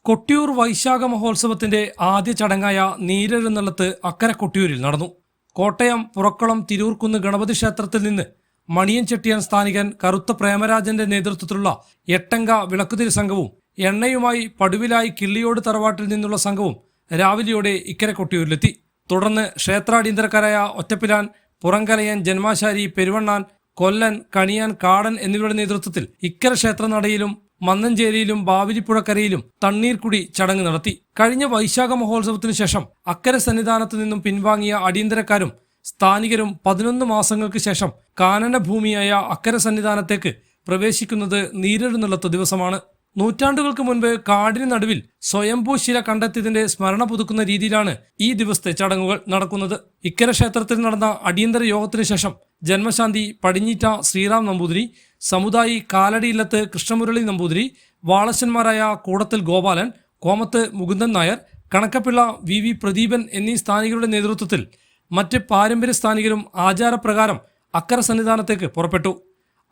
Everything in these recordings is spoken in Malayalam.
കൊട്ടിയൂർ വൈശാഖ മഹോത്സവത്തിന്റെ ആദ്യ ചടങ്ങായ നീരെഴുന്നള്ളത്ത് അക്കരെ കൊട്ടിയൂരിൽ നടന്നു. കോട്ടയം പുറക്കുളം തിരൂർക്കുന്ന് ഗണപതി ക്ഷേത്രത്തിൽ നിന്ന് മണിയൻ ചെട്ടിയാൻ സ്ഥാനികൻ കറുത്ത പ്രേമരാജന്റെ നേതൃത്വത്തിലുള്ള എട്ടംഗ വിളക്കുതിരി സംഘവും എണ്ണയുമായി പടുവിലായി കിള്ളിയോട് തറവാട്ടിൽ നിന്നുള്ള സംഘവും രാവിലെയോടെ ഇക്കരെ കൊട്ടിയൂരിലെത്തി. തുടർന്ന് ക്ഷേത്രാടിയന്തരക്കാരായ ഒറ്റപ്പിലാൻ, പുറങ്കലയൻ, ജന്മാശാരി, പെരുവണ്ണാൻ, കൊല്ലൻ, കണിയാൻ, കാടൻ എന്നിവരുടെ നേതൃത്വത്തിൽ ഇക്കര ക്ഷേത്രനടയിലും മന്നഞ്ചേരിയിലും ബാവിലിപ്പുഴക്കരയിലും തണ്ണീർക്കുടി ചടങ്ങ് നടത്തി. കഴിഞ്ഞ വൈശാഖ മഹോത്സവത്തിനു ശേഷം അക്കരെ സന്നിധാനത്തു നിന്നും പിൻവാങ്ങിയ അടിയന്തരക്കാരും സ്ഥാനികരും 11 മാസങ്ങൾക്ക് ശേഷം കാനനഭൂമിയായ അക്കരെ സന്നിധാനത്തേക്ക് പ്രവേശിക്കുന്നത് നീരെഴുന്നള്ളത്ത് ദിവസമാണ്. നൂറ്റാണ്ടുകൾക്ക് മുൻപ് കാടിന് നടുവിൽ സ്വയംഭൂ ശില കണ്ടെത്തിയതിന്റെ സ്മരണ പുതുക്കുന്ന രീതിയിലാണ് ഈ ദിവസത്തെ ചടങ്ങുകൾ നടക്കുന്നത്. ഇക്കര ക്ഷേത്രത്തിൽ നടന്ന അടിയന്തര യോഗത്തിനു ശേഷം ജന്മശാന്തി പടിഞ്ഞീറ്റ ശ്രീറാം നമ്പൂതിരി, സമുദായി കാലടിയില്ലത്ത് കൃഷ്ണമുരളി നമ്പൂതിരി, വാളശന്മാരായ കൂടത്തിൽ ഗോപാലൻ, കോമത്ത് മുകുന്ദൻ നായർ, കണക്കപ്പിള്ള, വി പ്രദീപൻ എന്നീ സ്ഥാനികരുടെ നേതൃത്വത്തിൽ മറ്റ് പാരമ്പര്യ സ്ഥാനികരും ആചാരപ്രകാരം അക്കര സന്നിധാനത്തേക്ക് പുറപ്പെട്ടു.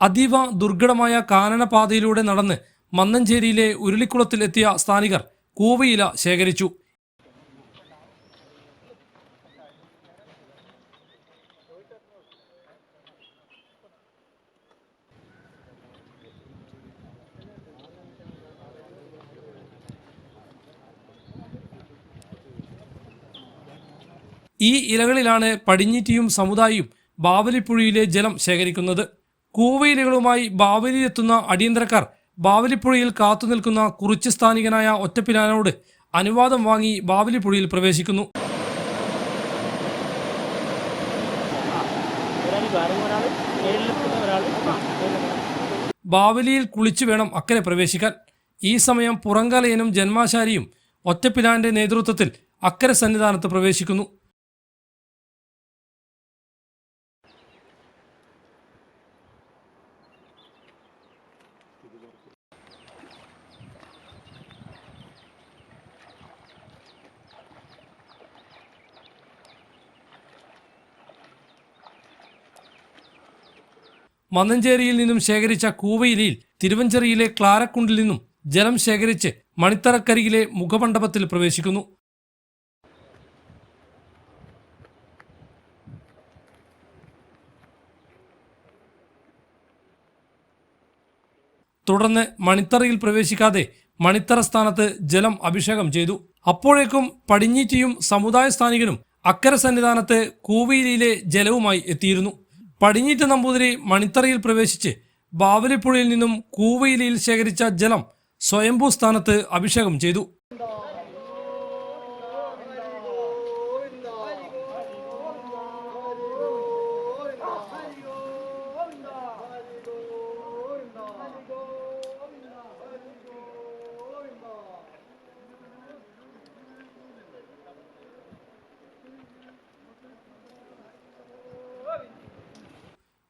അതീവ ദുർഘടമായ കാനനപാതയിലൂടെ നടന്ന് മന്നഞ്ചേരിയിലെ ഉരുളിക്കുളത്തിൽ എത്തിയ സ്ഥാനികർ കൂവയില ശേഖരിച്ചു. ഈ ഇലകളിലാണ് പടിഞ്ഞീറ്റിയും സമുദായിയും ബാവലിപ്പുഴയിലെ ജലം ശേഖരിക്കുന്നത്. കൂവയിലകളുമായി ബാവലിയിലെത്തുന്ന അടിയന്തരക്കാർ ബാവലിപ്പുഴയിൽ കാത്തുനിൽക്കുന്ന കുറിച്ച് സ്ഥാനികനായ ഒറ്റപ്പിലാനോട് അനുവാദം വാങ്ങി ബാവലിപ്പുഴയിൽ പ്രവേശിക്കുന്നു. ബാവലിയിൽ കുളിച്ചു വേണം അക്കരെ പ്രവേശിക്കാൻ. ഈ സമയം പുറങ്കലയനും ജന്മാശാരിയും ഒറ്റപ്പിലാന്റെ നേതൃത്വത്തിൽ അക്കരെ സന്നിധാനത്ത് പ്രവേശിക്കുന്നു. മന്നഞ്ചേരിയിൽ നിന്നും ശേഖരിച്ച കൂവയിലയിൽ തിരുവഞ്ചേരിയിലെ ക്ലാരക്കുണ്ടിൽ നിന്നും ജലം ശേഖരിച്ച് മണിത്തറക്കരികിലെ മുഖമണ്ഡപത്തിൽ പ്രവേശിക്കുന്നു. തുടർന്ന് മണിത്തറയിൽ പ്രവേശിക്കാതെ മണിത്തറ സ്ഥാനത്ത് ജലം അഭിഷേകം ചെയ്തു. അപ്പോഴേക്കും പടിഞ്ഞീറ്റിയും സമുദായ സ്ഥാനികനും അക്കര സന്നിധാനത്ത് കൂവയിലയിലെ ജലവുമായി എത്തിയിരുന്നു. പടിഞ്ഞീറ്റ് നമ്പൂതിരി മണിത്തറയിൽ പ്രവേശിച്ച് ബാവലിപ്പുഴയിൽ നിന്നും കൂവയിലയിൽ ശേഖരിച്ച ജലം സ്വയംഭൂ സ്ഥാനത്ത് അഭിഷേകം ചെയ്തു.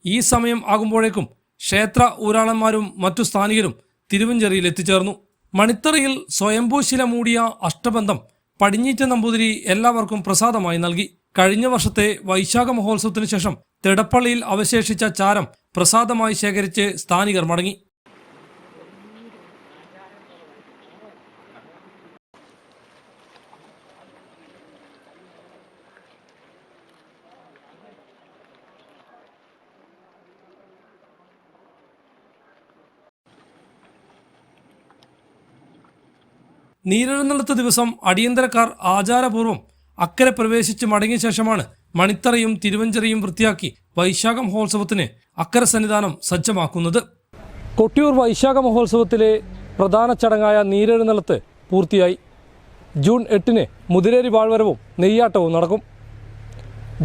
ഈ സമയം ആകുമ്പോഴേക്കും ക്ഷേത്ര ഊരാളന്മാരും മറ്റു സ്ഥാനികരും തിരുവഞ്ചേരിയിൽ എത്തിച്ചേർന്നു. മണിത്തറയിൽ സ്വയംഭൂശില മൂടിയ അഷ്ടബന്ധം പടിഞ്ഞീറ്റ നമ്പൂതിരി എല്ലാവർക്കും പ്രസാദമായി നൽകി. കഴിഞ്ഞ വർഷത്തെ വൈശാഖ മഹോത്സവത്തിനു ശേഷം തിടപ്പള്ളിയിൽ അവശേഷിച്ച ചാരം പ്രസാദമായി ശേഖരിച്ച് സ്ഥാനികർ മടങ്ങി. നീരെഴുന്നള്ളത്ത് ദിവസം അടിയന്തരക്കാർ ആചാരപൂർവ്വം അക്കരെ പ്രവേശിച്ച് മടങ്ങിയ ശേഷമാണ് മണിത്തറയും തിരുവഞ്ചേരിയും വൃത്തിയാക്കി വൈശാഖ മഹോത്സവത്തിന് അക്കരെ സന്നിധാനം സജ്ജമാക്കുന്നത്. കൊട്ടിയൂർ വൈശാഖ മഹോത്സവത്തിലെ പ്രധാന ചടങ്ങായ നീരെഴുന്നള്ളത്ത് പൂർത്തിയായി. ജൂൺ 8-ന് മുതിരേരി വാഴ്വരവും നെയ്യാട്ടവും നടക്കും.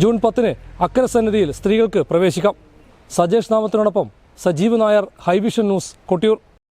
ജൂൺ 10-ന് അക്കരെ സന്നിധിയിൽ സ്ത്രീകൾക്ക് പ്രവേശിക്കാം. സജേഷ് നാമത്തിനോടൊപ്പം സജീവ് നായർ, ഹൈവിഷൻ ന്യൂസ്, കൊട്ടിയൂർ.